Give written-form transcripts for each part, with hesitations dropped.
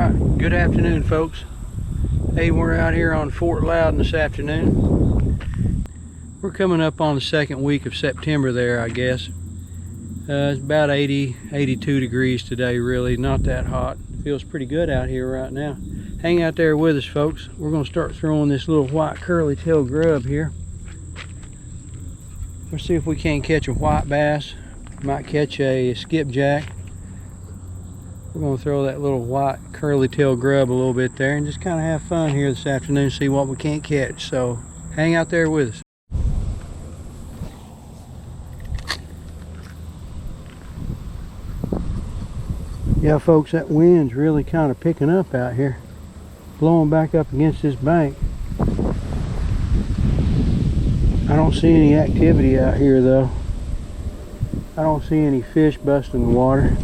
Alright, good afternoon folks. Hey, we're out here on Fort Loudoun this afternoon. We're coming up on the second week of September there, I guess. It's about 82 degrees today, really not that hot. Feels pretty good out here right now. Hang out there with us folks. We're going to start throwing this little white curly tail grub here. Let's see if we can't catch a white bass. Might catch a skipjack. We're going to throw that little white curly tail grub a little bit there and just kind of have fun here this afternoon, see what we can't catch. So hang out there with us. Yeah folks, that wind's really kind of picking up out here, blowing back up against this bank. I don't see any activity out here though. I don't see any fish busting the water.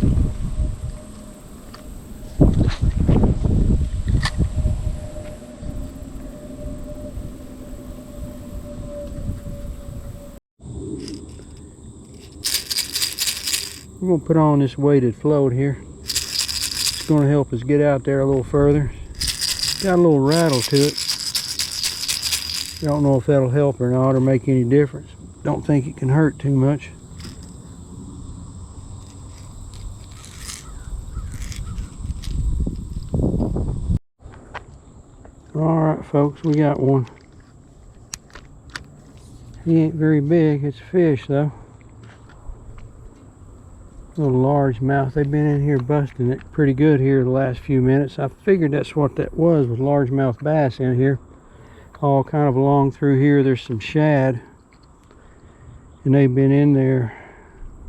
We're going to put on this weighted float here. It's going to help us get out there a little further. Got a little rattle to it. Don't know if that'll help or not or make any difference. Don't think it can hurt too much. Alright folks, we got one. He ain't very big, it's a fish though. Little largemouth. They've been in here busting it pretty good here the last few minutes. I figured that's what that was largemouth bass in here. All kind of along through here there's some shad. And they've been in there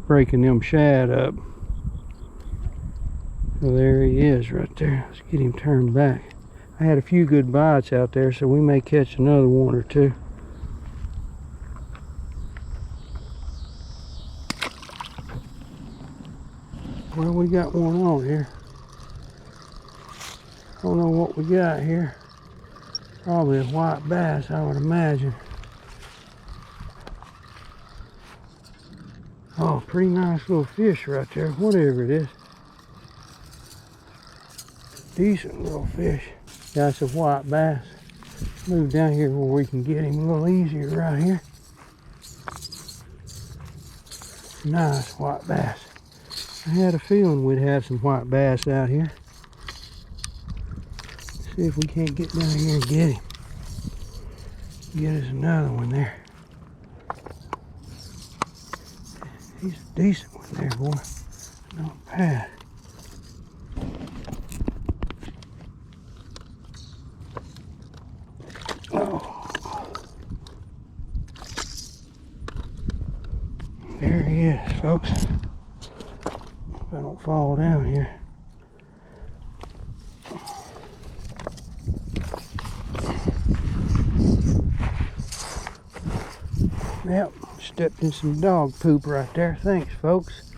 breaking them shad up. So there he is right there. Let's get him turned back. I had a few good bites out there, so we may catch another one or two. Well, we got one on here. Don't know what we got here. Probably a white bass, I would imagine. Oh, pretty nice little fish right there, whatever it is. Decent little fish. That's a white bass. Move down here where we can get him a little easier right here. Nice white bass. I had a feeling we'd have some white bass out here. Let's see if we can't get down here and get him. Get us another one there. He's a decent one there, boy. Not bad. Oh. There he is, folks. I don't fall down here. Yep, stepped in some dog poop right there. Thanks folks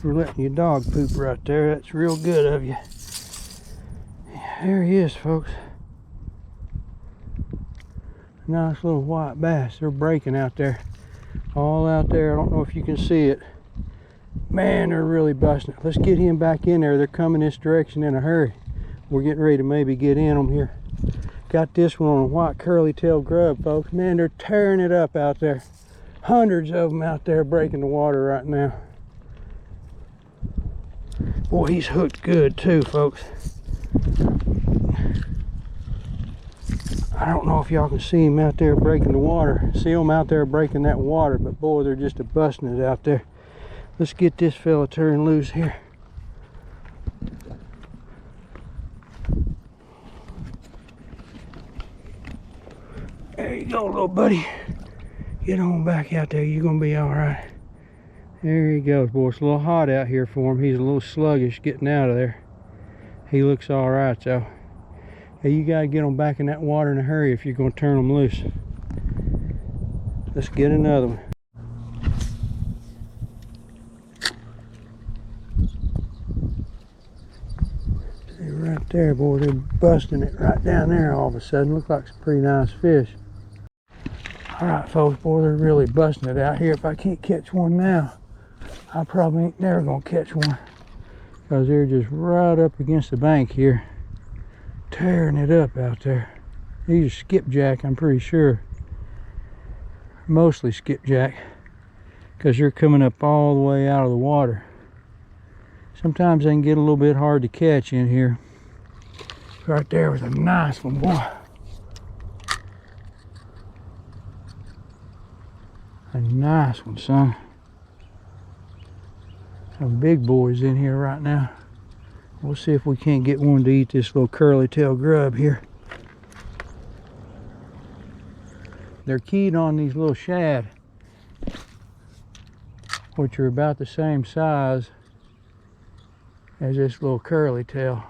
for letting your dog poop right there. That's real good of you. There he is, folks. Nice little white bass. They're breaking out there. All out there. I don't know if you can see it. Man, they're really busting it. Let's get him back in there. They're coming this direction in a hurry. We're getting ready to maybe get in them here. Got this one on a white curly tail grub, folks. Man, they're tearing it up out there. Hundreds of them out there breaking the water right now. Boy, he's hooked good too, folks. I don't know if y'all can see him out there breaking the water. See them out there breaking that water, but boy, they're just busting it out there. Let's get this fella turned loose here. There you go, little buddy. Get on back out there. You're going to be all right. There he goes, boy. It's a little hot out here for him. He's a little sluggish getting out of there. He looks all right, though. Hey, you got to get him back in that water in a hurry if you're going to turn him loose. Let's get another one. Right there, boy, they're busting it right down there all of a sudden. Looks like some pretty nice fish. Alright folks, boy, they're really busting it out here. If I can't catch one now, I probably ain't never gonna catch one, because they're just right up against the bank here. tearing it up out there. These are skipjack, I'm pretty sure. Mostly skipjack, because you're coming up all the way out of the water. Sometimes they can get a little bit hard to catch in here. Right there was a nice one, boy. A nice one, son. Some big boys in here right now. We'll see if we can't get one to eat this little curly tail grub here. They're keyed on these little shad, which are about the same size as this little curly tail.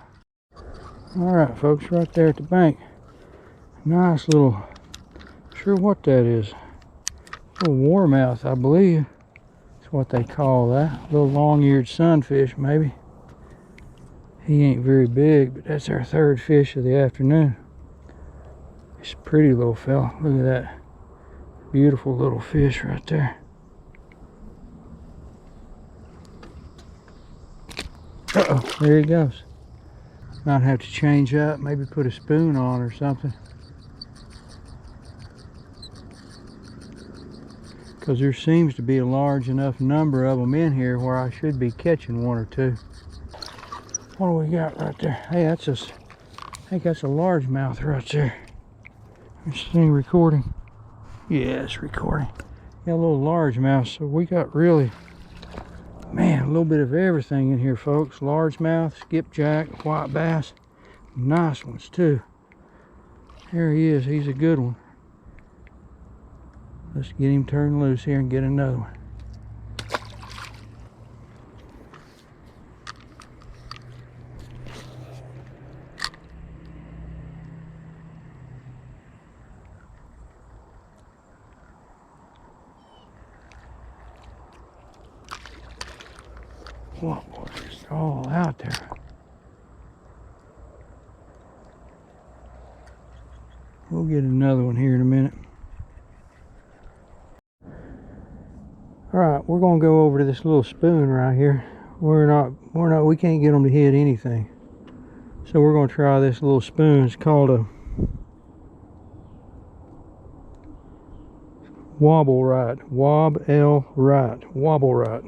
Alright folks, right there at the bank. Nice little, not sure what that is. Little warmouth, I believe. That's what they call that. Little long-eared sunfish, maybe. He ain't very big, but that's our third fish of the afternoon. It's a pretty little fella. Look at that. Beautiful little fish right there. Uh-oh, there he goes. Might have to change up, maybe put a spoon on or something. Because there seems to be a large enough number of them in here where I should be catching one or two. What do we got right there? Hey, I think that's a largemouth right there. Is this thing recording? Yeah, it's recording. Got a little largemouth, so we got really, man, a little bit of everything in here, folks. Largemouth, skipjack, white bass. Nice ones, too. There he is. He's a good one. Let's get him turned loose here and get another one. What was this all out there? We'll get another one here in a minute. Alright, we're gonna go over to this little spoon right here. We can't get them to hit anything. So we're gonna try this little spoon. It's called a WOB RITE. WOB L RITE. WOB RITE.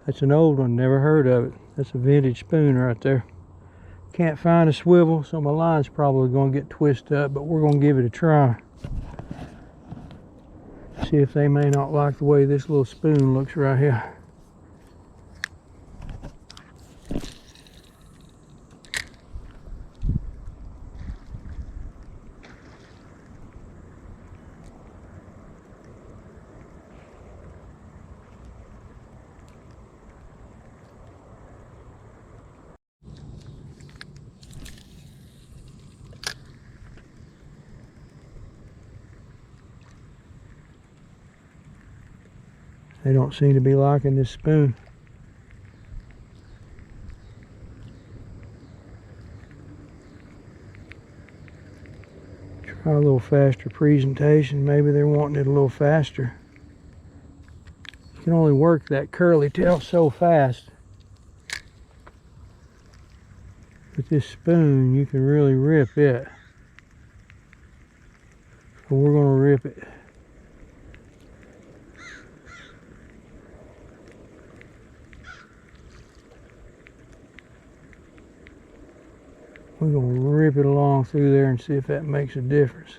That's an old one, never heard of it. That's a vintage spoon right there. Can't find a swivel, so my line's probably gonna get twisted up, but we're gonna give it a try. See if they may not like the way this little spoon looks right here. They don't seem to be liking this spoon. Try a little faster presentation. Maybe they're wanting it a little faster. You can only work that curly tail so fast. With this spoon, you can really rip it. So we're going to rip it. We're going to rip it along through there and see if that makes a difference.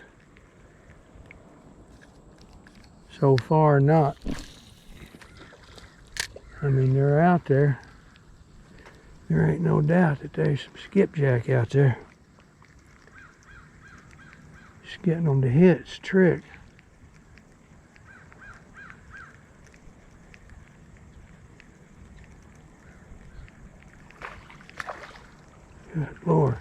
So far, not. I mean, they're out there. There ain't no doubt that there's some skipjack out there. Just getting them to hit is a trick. Good Lord.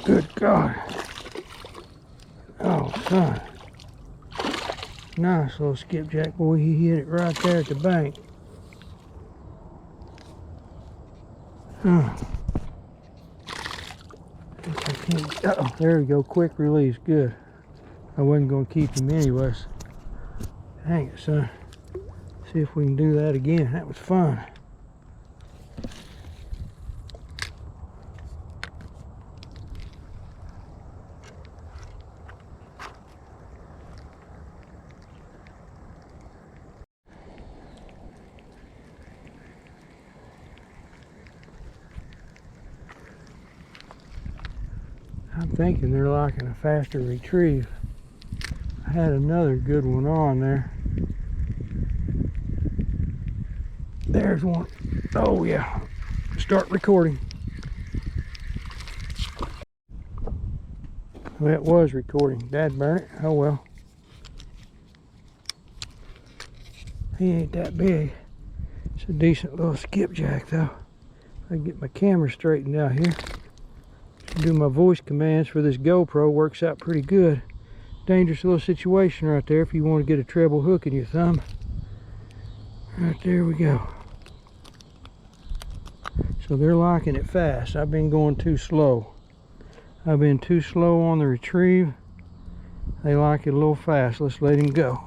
Good God. Oh, son. Nice little skipjack, boy. He hit it right there at the bank. Uh-oh, there we go. Quick release. Good. I wasn't going to keep him anyways. Dang it, son. See if we can do that again. That was fun. I'm thinking they're liking a faster retrieve. I had another good one on there. There's one. Oh yeah. Start recording. Well, it was recording. Dad burn it. Oh well. He ain't that big. It's a decent little skipjack though. I can get my camera straightened out here. Do my voice commands for this GoPro, works out pretty good. Dangerous little situation right there if you want to get a treble hook in your thumb. Right there we go. So they're liking it fast. I've been going too slow. I've been too slow on the retrieve. They like it a little fast. Let's let him go.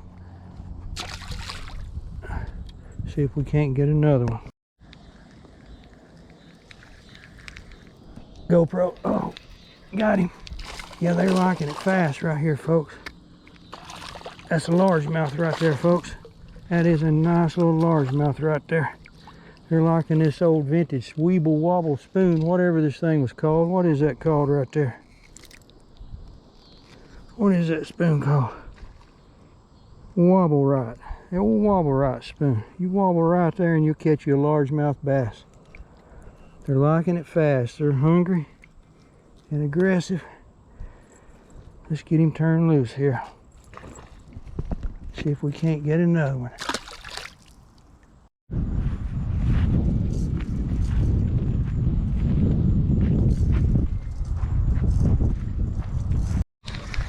See if we can't get another one. GoPro. Oh, got him. Yeah, they're liking it fast right here, folks. That's a largemouth right there, folks. That is a nice little largemouth right there. They're liking this old vintage Weeble Wobble spoon, whatever this thing was called. What is that called right there? What is that spoon called? Wobble Right. The old Wobble Right spoon. You wobble right there and you'll catch you a largemouth bass. They're liking it fast. They're hungry and aggressive. Let's get him turned loose here. See if we can't get another one.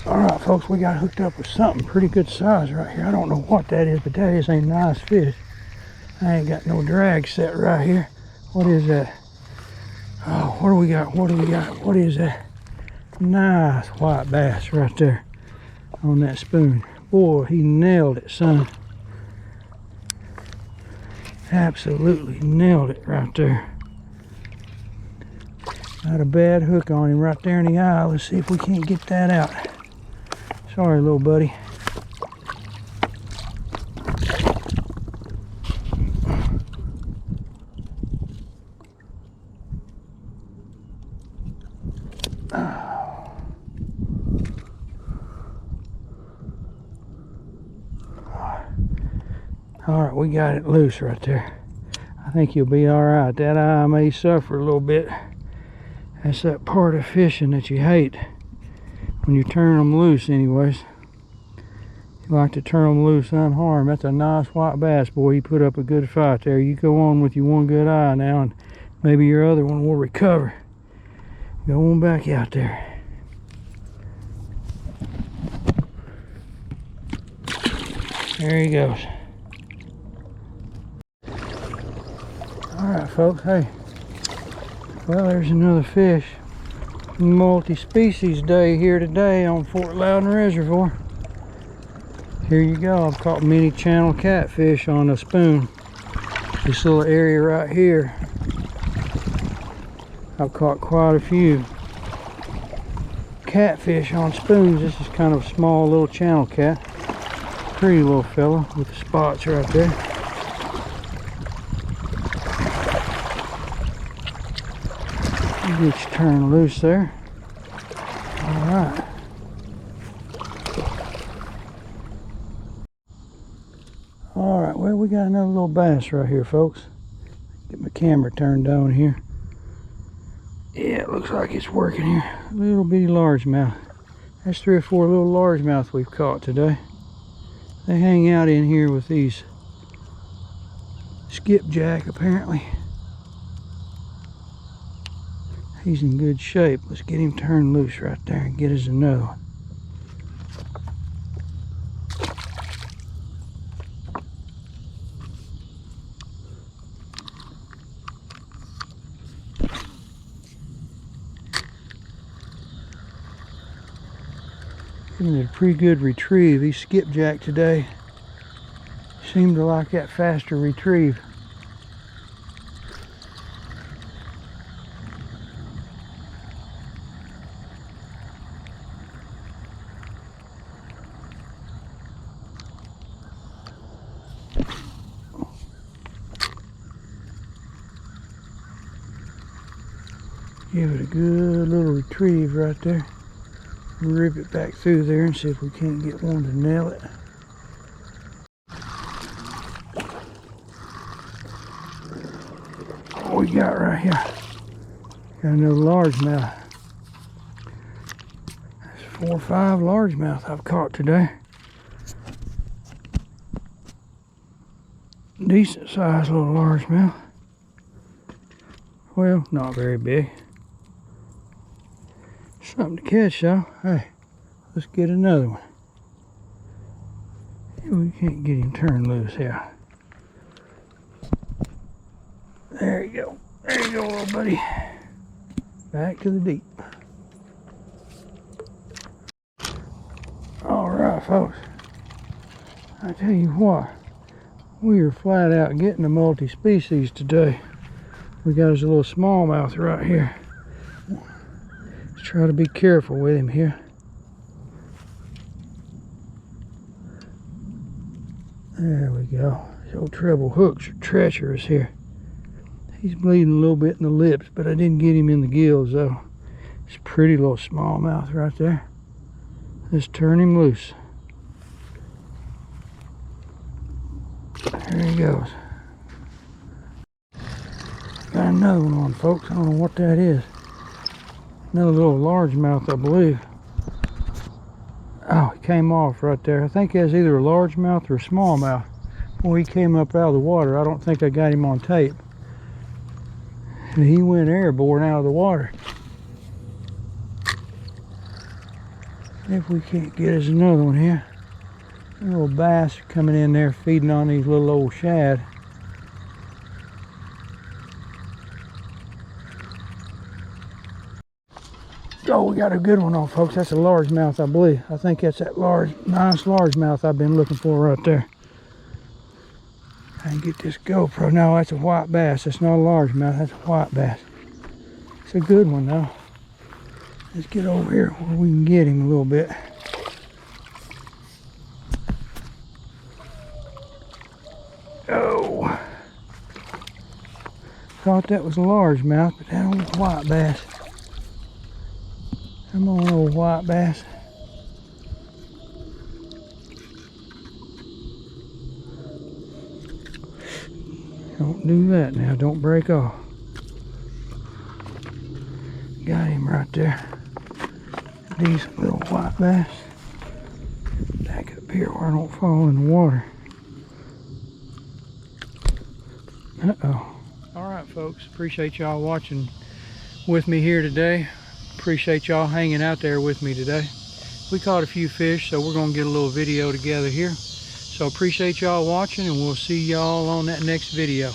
Alright folks, we got hooked up with something pretty good size right here. I don't know what that is, but that is a nice fish. I ain't got no drag set right here. What is that? Oh, what do we got? What do we got? What is that? Nice white bass right there on that spoon. Boy, he nailed it, son. Absolutely nailed it right there. Got a bad hook on him right there in the eye. Let's see if we can't get that out. Sorry, little buddy. Alright, we got it loose right there. I think you'll be alright. That eye may suffer a little bit. That's that part of fishing that you hate. When you turn them loose anyways. You like to turn them loose unharmed. That's a nice white bass, boy. You put up a good fight there. You go on with your one good eye now and maybe your other one will recover. Go on back out there. There he goes. Alright folks, hey. Well, there's another fish. Multi-species day here today on Fort Loudoun Reservoir. Here you go. I've caught many channel catfish on a spoon. This little area right here. I've caught quite a few catfish on spoons. This is kind of a small little channel cat. Pretty little fella with the spots right there. Get you turned loose there. Alright. Alright, well, we got another little bass right here, folks. Get my camera turned on here. Yeah, it looks like it's working here. A little bitty largemouth. That's 3 or 4 little largemouth we've caught today. They hang out in here with these skipjack, apparently. He's in good shape. Let's get him turned loose right there and get us another one. Giving it a pretty good retrieve. These skipjack today seem to like that faster retrieve. Give it a good little retrieve right there. Rip it back through there and see if we can't get one to nail it. What we got right here? Got another largemouth. That's 4 or 5 largemouth I've caught today. Decent sized little largemouth. Well, not very big. Something to catch, though. Hey, let's get another one. We can't get him turned loose here. There you go. There you go, little buddy. Back to the deep. All right, folks. I tell you what, we are flat out getting a multi-species today. We got us a little smallmouth right here. Let's try to be careful with him here. There we go. These old treble hooks are treacherous here. He's bleeding a little bit in the lips, but I didn't get him in the gills though. It's a pretty little smallmouth right there. Let's turn him loose. There he goes. Got another one on, folks. I don't know what that is. Another little largemouth, I believe. Oh, he came off right there. I think that's either a largemouth or a smallmouth. Boy, he came up out of the water. I don't think I got him on tape. And he went airborne out of the water. If we can't get us another one here. A little bass coming in there feeding on these little old shad. Oh, we got a good one on, folks. That's a largemouth, I believe. I think that's that nice largemouth I've been looking for right there. I can get this GoPro. No, that's a white bass. That's not a largemouth. That's a white bass. It's a good one, though. Let's get over here where we can get him a little bit. Oh. Thought that was a largemouth, but that old white bass. Come on, old white bass. Don't do that now. Don't break off. Got him right there. Decent little white bass. Back up here where I don't fall in the water. Uh-oh. Alright, folks. Appreciate y'all watching with me here today. Appreciate y'all hanging out there with me today. We caught a few fish, so we're going to get a little video together here. So appreciate y'all watching, and we'll see y'all on that next video.